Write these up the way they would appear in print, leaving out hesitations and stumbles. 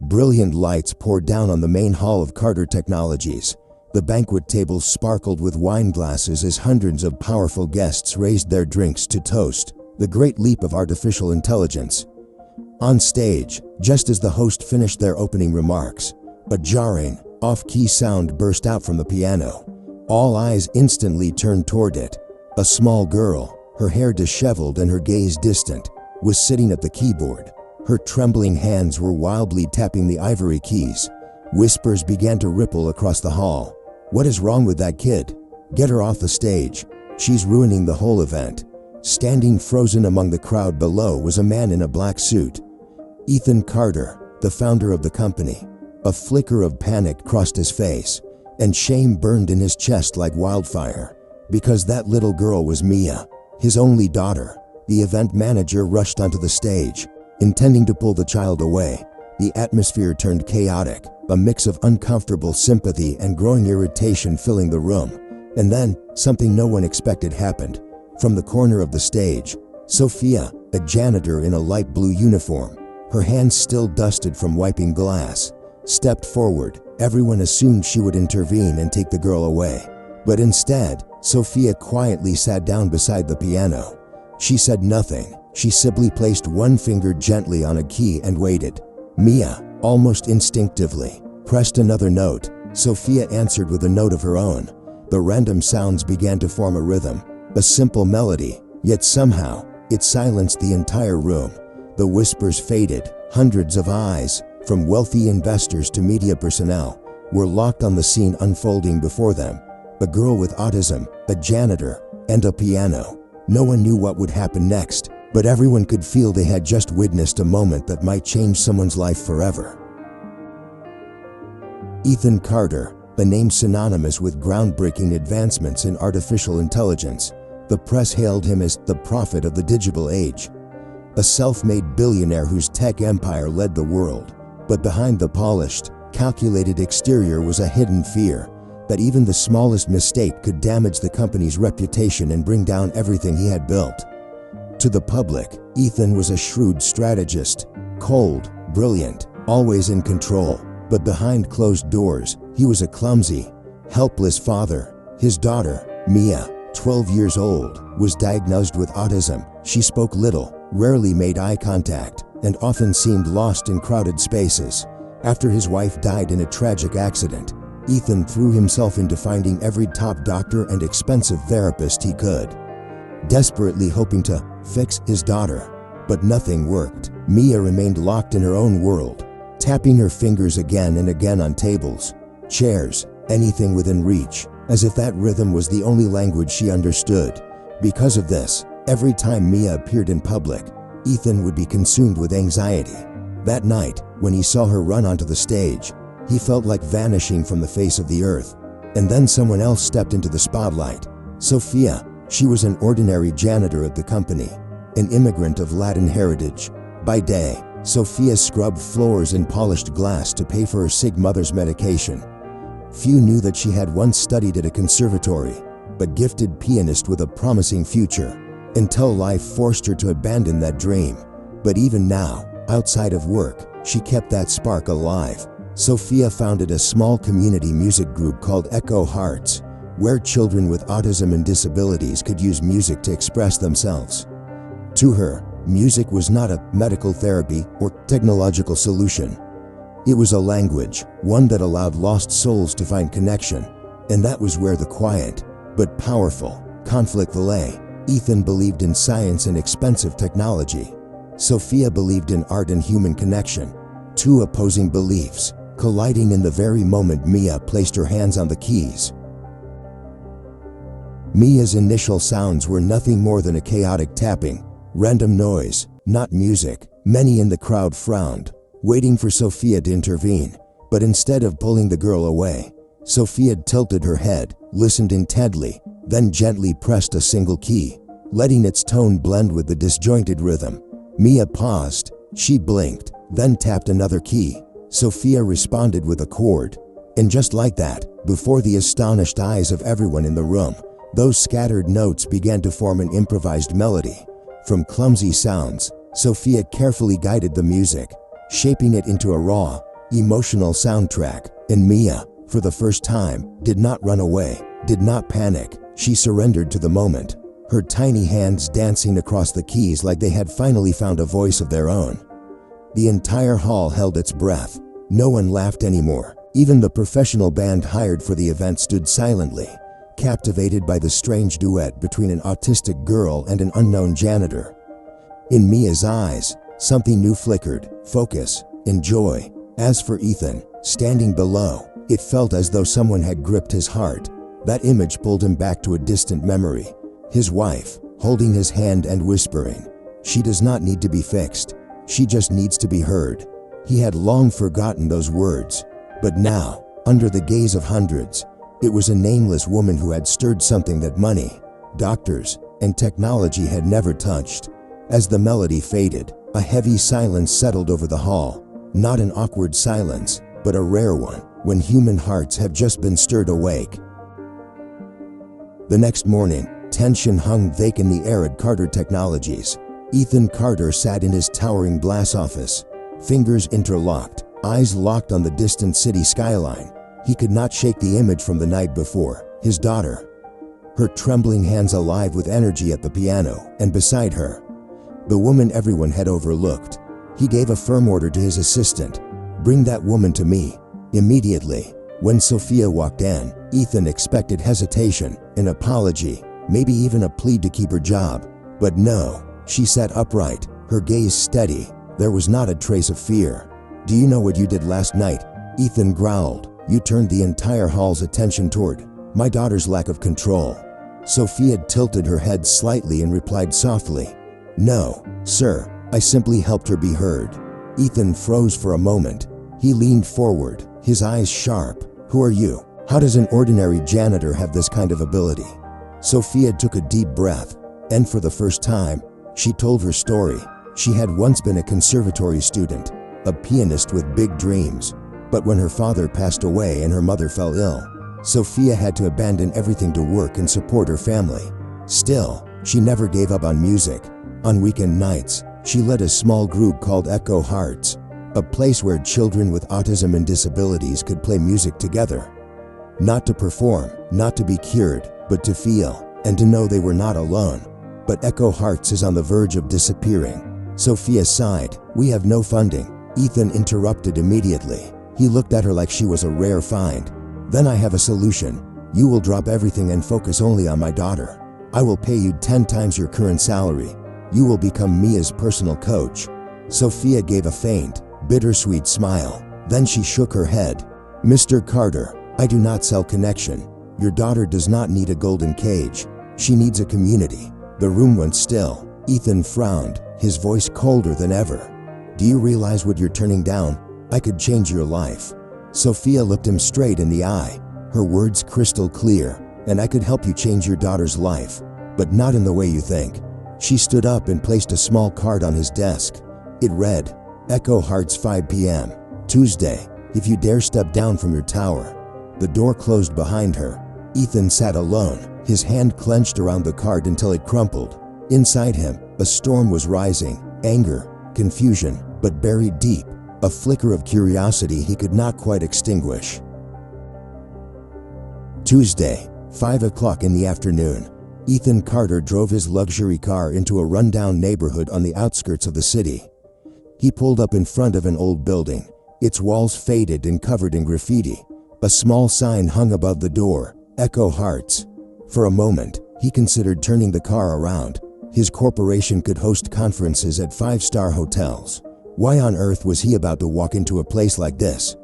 Brilliant lights poured down on the main hall of Carter Technologies. The banquet tables sparkled with wine glasses as hundreds of powerful guests raised their drinks to toast the great leap of artificial intelligence. On stage, just as the host finished their opening remarks, a jarring, off-key sound burst out from the piano. All eyes instantly turned toward it. A small girl, her hair disheveled and her gaze distant, was sitting at the keyboard. Her trembling hands were wildly tapping the ivory keys. Whispers began to ripple across the hall. "What is wrong with that kid? Get her off the stage. She's ruining the whole event." Standing frozen among the crowd below was a man in a black suit. Ethan Carter, the founder of the company. A flicker of panic crossed his face, and shame burned in his chest like wildfire. Because that little girl was Mia, his only daughter. The event manager rushed onto the stage, intending to pull the child away. The atmosphere turned chaotic, a mix of uncomfortable sympathy and growing irritation filling the room. And then, something no one expected happened. From the corner of the stage, Sofia, a janitor in a light blue uniform, her hands still dusted from wiping glass, stepped forward. Everyone assumed she would intervene and take the girl away. But instead, Sofia quietly sat down beside the piano. She said nothing. She simply placed one finger gently on a key and waited. Mia, almost instinctively, pressed another note. Sofia answered with a note of her own. The random sounds began to form a rhythm, a simple melody, yet somehow, it silenced the entire room. The whispers faded. Hundreds of eyes, from wealthy investors to media personnel, were locked on the scene unfolding before them. A girl with autism, a janitor, and a piano. No one knew what would happen next, but everyone could feel they had just witnessed a moment that might change someone's life forever. Ethan Carter, a name synonymous with groundbreaking advancements in artificial intelligence. The press hailed him as the prophet of the digital age. A self-made billionaire whose tech empire led the world. But behind the polished, calculated exterior was a hidden fear that even the smallest mistake could damage the company's reputation and bring down everything he had built. To the public, Ethan was a shrewd strategist, cold, brilliant, always in control. But behind closed doors, he was a clumsy, helpless father. His daughter, Mia, 12 years old, was diagnosed with autism. She spoke little, rarely made eye contact, and often seemed lost in crowded spaces. After his wife died in a tragic accident, Ethan threw himself into finding every top doctor and expensive therapist he could, desperately hoping to fix his daughter. But nothing worked. Mia remained locked in her own world, tapping her fingers again and again on tables, chairs, anything within reach, as if that rhythm was the only language she understood. Because of this, every time Mia appeared in public, Ethan would be consumed with anxiety. That night, when he saw her run onto the stage, he felt like vanishing from the face of the earth. And then someone else stepped into the spotlight. Sofia. She was an ordinary janitor at the company, an immigrant of Latin heritage. By day, Sofia scrubbed floors and polished glass to pay for her sick mother's medication. Few knew that she had once studied at a conservatory, a gifted pianist with a promising future, until life forced her to abandon that dream. But even now, outside of work, she kept that spark alive. Sofia founded a small community music group called Echo Hearts, where children with autism and disabilities could use music to express themselves. To her, music was not a medical therapy or technological solution. It was a language, one that allowed lost souls to find connection, and that was where the quiet, but powerful, conflict lay. Ethan believed in science and expensive technology. Sofia believed in art and human connection. Two opposing beliefs, colliding in the very moment Mia placed her hands on the keys. Mia's initial sounds were nothing more than a chaotic tapping, random noise, not music. Many in the crowd frowned, waiting for Sofia to intervene. But instead of pulling the girl away, Sofia tilted her head, listened intently, then gently pressed a single key, letting its tone blend with the disjointed rhythm. Mia paused. She blinked, then tapped another key. Sofia responded with a chord. And just like that, before the astonished eyes of everyone in the room, those scattered notes began to form an improvised melody. From clumsy sounds, Sofia carefully guided the music. shaping it into a raw, emotional soundtrack. And Mia, for the first time, did not run away, did not panic. She surrendered to the moment, her tiny hands dancing across the keys like they had finally found a voice of their own. The entire hall held its breath. No one laughed anymore. Even the professional band hired for the event stood silently, captivated by the strange duet between an autistic girl and an unknown janitor. In Mia's eyes, something new flickered: focus and joy. As for Ethan, standing below, it felt as though someone had gripped his heart. That image pulled him back to a distant memory. His wife, holding his hand and whispering, "She does not need to be fixed. She just needs to be heard." He had long forgotten those words, but now, under the gaze of hundreds, it was a nameless woman who had stirred something that money, doctors, and technology had never touched. As the melody faded, a heavy silence settled over the hall. Not an awkward silence, but a rare one, when human hearts have just been stirred awake. The next morning, tension hung thick in the air at Carter Technologies. Ethan Carter sat in his towering glass office, fingers interlocked, eyes locked on the distant city skyline. He could not shake the image from the night before, his daughter, her trembling hands alive with energy at the piano, and beside her, the woman everyone had overlooked. He gave a firm order to his assistant, "Bring that woman to me." Immediately, when Sofia walked in, Ethan expected hesitation, an apology, maybe even a plea to keep her job. But no, she sat upright, her gaze steady. There was not a trace of fear. "Do you know what you did last night?" Ethan growled. "You turned the entire hall's attention toward my daughter's lack of control." Sofia tilted her head slightly and replied softly, "No, sir, I simply helped her be heard." Ethan froze for a moment. He leaned forward, his eyes sharp. "Who are you? How does an ordinary janitor have this kind of ability?" Sofia took a deep breath, and for the first time, she told her story. She had once been a conservatory student, a pianist with big dreams. But when her father passed away and her mother fell ill, Sofia had to abandon everything to work and support her family. Still, she never gave up on music. On weekend nights, she led a small group called Echo Hearts, a place where children with autism and disabilities could play music together. Not to perform, not to be cured, but to feel, and to know they were not alone. But Echo Hearts is on the verge of disappearing. Sofia sighed. "We have no funding." Ethan interrupted immediately. He looked at her like she was a rare find. "Then I have a solution. You will drop everything and focus only on my daughter. I will pay you 10 times your current salary. You will become Mia's personal coach." Sofia gave a faint, bittersweet smile. Then she shook her head. "Mr. Carter, I do not sell connection. Your daughter does not need a golden cage. She needs a community." The room went still. Ethan frowned, his voice colder than ever. "Do you realize what you're turning down? I could change your life." Sofia looked him straight in the eye, her words crystal clear. "And I could help you change your daughter's life, but not in the way you think." She stood up and placed a small card on his desk. It read, "Echo Hearts 5 p.m. Tuesday. If you dare step down from your tower." The door closed behind her. Ethan sat alone, his hand clenched around the card until it crumpled. Inside him, a storm was rising, anger, confusion, but buried deep, a flicker of curiosity he could not quite extinguish. Tuesday, 5 o'clock in the afternoon. Ethan Carter drove his luxury car into a rundown neighborhood on the outskirts of the city. He pulled up in front of an old building, its walls faded and covered in graffiti. A small sign hung above the door, "Echo Hearts." For a moment, he considered turning the car around. His corporation could host conferences at 5-star hotels. Why on earth was he about to walk into a place like this?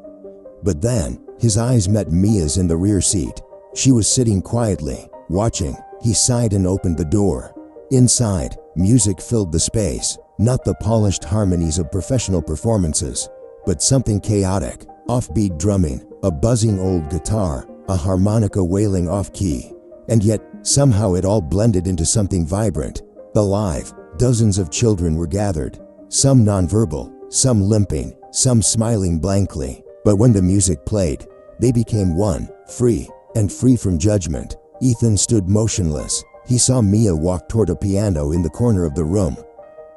But then, his eyes met Mia's in the rear seat. She was sitting quietly, watching. He sighed and opened the door. Inside, music filled the space, not the polished harmonies of professional performances, but something chaotic, offbeat drumming, a buzzing old guitar, a harmonica wailing off-key. And yet, somehow it all blended into something vibrant, alive. Dozens of children were gathered, some nonverbal, some limping, some smiling blankly. But when the music played, they became one, free, and free from judgment. Ethan stood motionless. He saw Mia walk toward a piano in the corner of the room.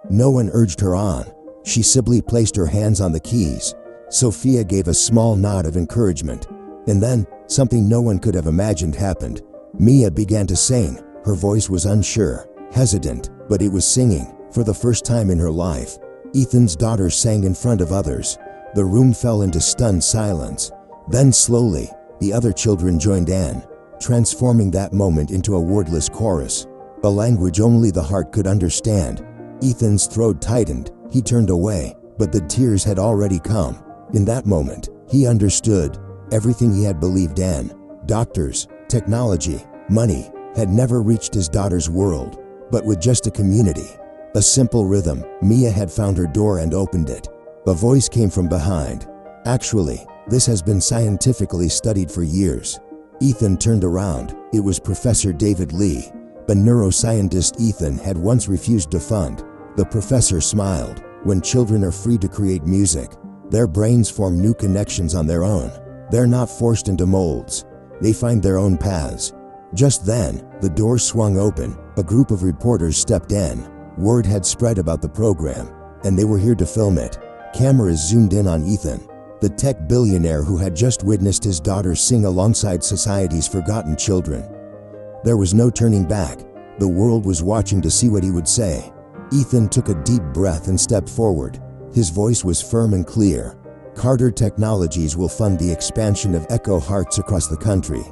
No one urged her on. She simply placed her hands on the keys. Sofia gave a small nod of encouragement. And then, something no one could have imagined happened. Mia began to sing. Her voice was unsure, hesitant, but it was singing. For the first time in her life, Ethan's daughter sang in front of others. The room fell into stunned silence. Then slowly, the other children joined in, transforming that moment into a wordless chorus, a language only the heart could understand. Ethan's throat tightened. He turned away, but the tears had already come. In that moment, he understood. Everything he had believed in, doctors, technology, money, had never reached his daughter's world. But with just a community, a simple rhythm, Mia had found her door and opened it. A voice came from behind. Actually, this has been scientifically studied for years. Ethan turned around. It was Professor David Lee, a neuroscientist Ethan had once refused to fund. The professor smiled. When children are free to create music, their brains form new connections on their own. They're not forced into molds. They find their own paths. Just then, the door swung open. A group of reporters stepped in. Word had spread about the program, and they were here to film it. Cameras zoomed in on Ethan, the tech billionaire who had just witnessed his daughter sing alongside society's forgotten children. There was no turning back. The world was watching to see what he would say. Ethan took a deep breath and stepped forward. His voice was firm and clear. Carter Technologies will fund the expansion of Echo Hearts across the country.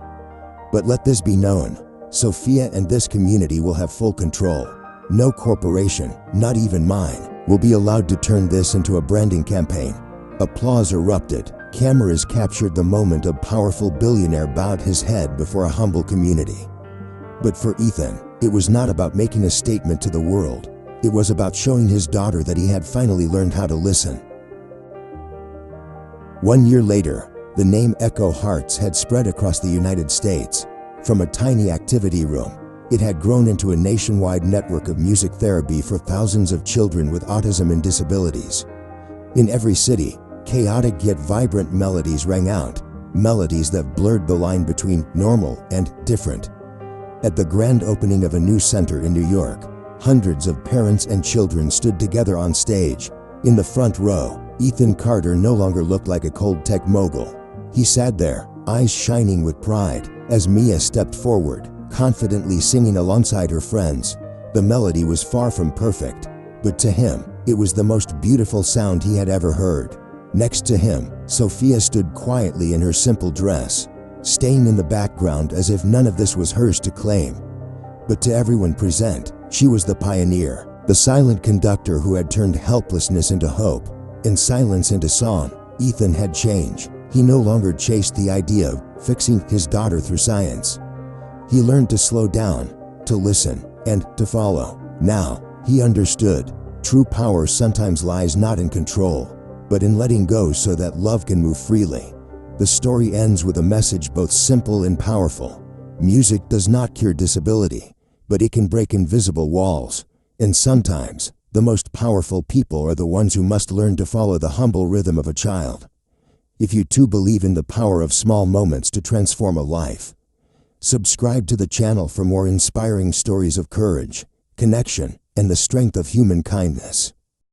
But let this be known, Sofia and this community will have full control. No corporation, not even mine, will be allowed to turn this into a branding campaign. Applause erupted. Cameras captured the moment a powerful billionaire bowed his head before a humble community. But for Ethan, it was not about making a statement to the world. It was about showing his daughter that he had finally learned how to listen. 1 year later, the name Echo Hearts had spread across the United States. From a tiny activity room, it had grown into a nationwide network of music therapy for thousands of children with autism and disabilities. In every city, chaotic yet vibrant melodies rang out, melodies that blurred the line between normal and different. At the grand opening of a new center in New York, hundreds of parents and children stood together on stage. In the front row, Ethan Carter no longer looked like a cold tech mogul. He sat there, eyes shining with pride, as Mia stepped forward, confidently singing alongside her friends. The melody was far from perfect, but to him, it was the most beautiful sound he had ever heard. Next to him, Sofia stood quietly in her simple dress, staying in the background as if none of this was hers to claim. But to everyone present, she was the pioneer, the silent conductor who had turned helplessness into hope, and silence into song. Ethan had changed. He no longer chased the idea of fixing his daughter through science. He learned to slow down, to listen, and to follow. Now, he understood. True power sometimes lies not in control, but in letting go so that love can move freely. The story ends with a message both simple and powerful. Music does not cure disability, but it can break invisible walls. And sometimes, the most powerful people are the ones who must learn to follow the humble rhythm of a child. If you too believe in the power of small moments to transform a life, subscribe to the channel for more inspiring stories of courage, connection, and the strength of human kindness.